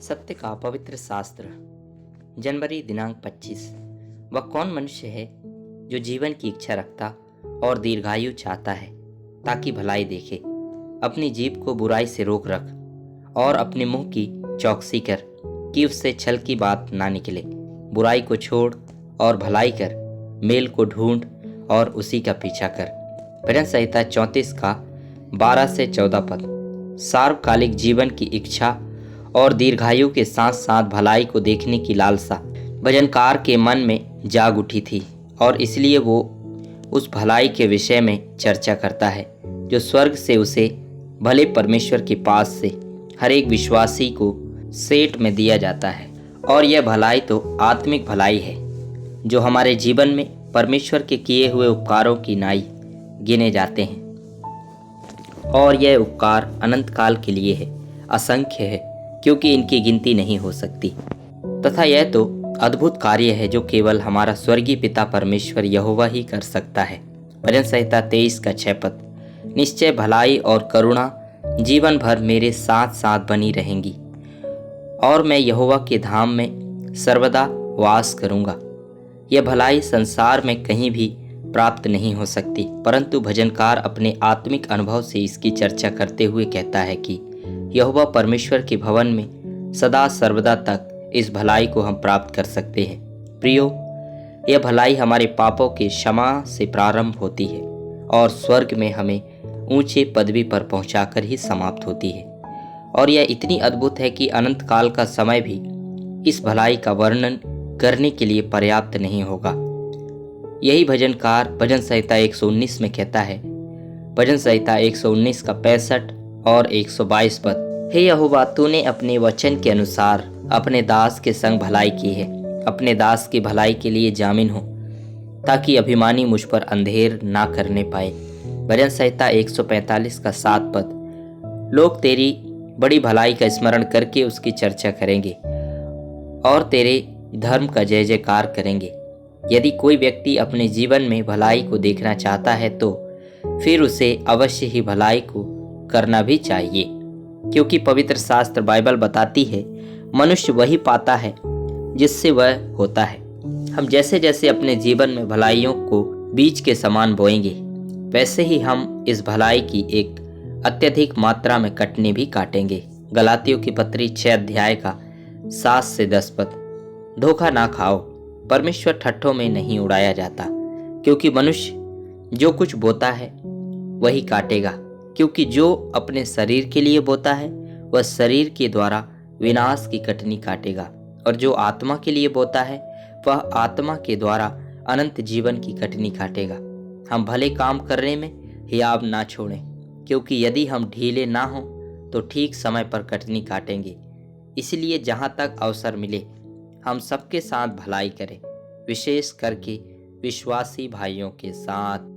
सत्य का पवित्र शास्त्र जनवरी दिनांक 25। वह कौन मनुष्य है जो जीवन की इच्छा रखता और दीर्घायु चाहता है ताकि भलाई देखे। अपनी जीभ को बुराई से रोक रख और अपने मुंह की चौकसी कर कि उससे छल की बात ना निकले। बुराई को छोड़ और भलाई कर, मेल को ढूंढ और उसी का पीछा कर। भजन संहिता 34 का 12 से 14 पद। सार्वकालिक जीवन की इच्छा और दीर्घायु के साथ साथ भलाई को देखने की लालसा भजनकार के मन में जाग उठी थी और इसलिए वो उस भलाई के विषय में चर्चा करता है जो स्वर्ग से उसे भले परमेश्वर के पास से हर एक विश्वासी को सेट में दिया जाता है। और यह भलाई तो आत्मिक भलाई है जो हमारे जीवन में परमेश्वर के किए हुए उपकारों की नाई गिने जाते हैं। और यह उपकार अनंत काल के लिए है, असंख्य है क्योंकि इनकी गिनती नहीं हो सकती। तथा यह तो अद्भुत कार्य है जो केवल हमारा स्वर्गीय पिता परमेश्वर यहोवा ही कर सकता है। भजन संहिता 23 का 6 पद। निश्चय भलाई और करुणा जीवन भर मेरे साथ साथ बनी रहेंगी और मैं यहोवा के धाम में सर्वदा वास करूंगा। यह भलाई संसार में कहीं भी प्राप्त नहीं हो सकती, परंतु भजनकार अपने आत्मिक अनुभव से इसकी चर्चा करते हुए कहता है कि यहोवा परमेश्वर के भवन में सदा सर्वदा तक इस भलाई को हम प्राप्त कर सकते हैं। प्रियो, यह भलाई हमारे पापों के क्षमा से प्रारंभ होती है और स्वर्ग में हमें ऊंचे पदवी पर पहुंचाकर ही समाप्त होती है। और यह इतनी अद्भुत है कि अनंत काल का समय भी इस भलाई का वर्णन करने के लिए पर्याप्त नहीं होगा। यही भजनकार भजन संहिता 119 में कहता है। भजन संहिता 119 का 65 और 122 पद। हे यहोवा, तूने अपने वचन के अनुसार अपने दास के संग भलाई की है। अपने दास की भलाई के लिए जामिन हो ताकि अभिमानी मुझ पर अंधेर ना करने पाए। भजन संहिता 145 का 7 पद। लोग तेरी बड़ी भलाई का स्मरण करके उसकी चर्चा करेंगे और तेरे धर्म का जय जयकार करेंगे। यदि कोई व्यक्ति अपने जीवन में भलाई को देखना चाहता है तो फिर उसे अवश्य ही भलाई को करना भी चाहिए, क्योंकि पवित्र शास्त्र बाइबल बताती है मनुष्य वही पाता है जिससे वह होता है। हम जैसे जैसे अपने जीवन में भलाइयों को बीज के समान बोएंगे वैसे ही हम इस भलाई की एक अत्यधिक मात्रा में कटने भी काटेंगे। गलातियों की पत्री 6 अध्याय का 7 से 10 पद। धोखा ना खाओ, परमेश्वर ठट्ठों में नहीं उड़ाया जाता, क्योंकि मनुष्य जो कुछ बोता है वही काटेगा। क्योंकि जो अपने शरीर के लिए बोता है वह शरीर के द्वारा विनाश की कटनी काटेगा, और जो आत्मा के लिए बोता है वह आत्मा के द्वारा अनंत जीवन की कटनी काटेगा। हम भले काम करने में हियाव ना छोड़ें, क्योंकि यदि हम ढीले ना हों तो ठीक समय पर कटनी काटेंगे। इसलिए जहाँ तक अवसर मिले हम सबके साथ भलाई करें, विशेष करके विश्वासी भाइयों के साथ।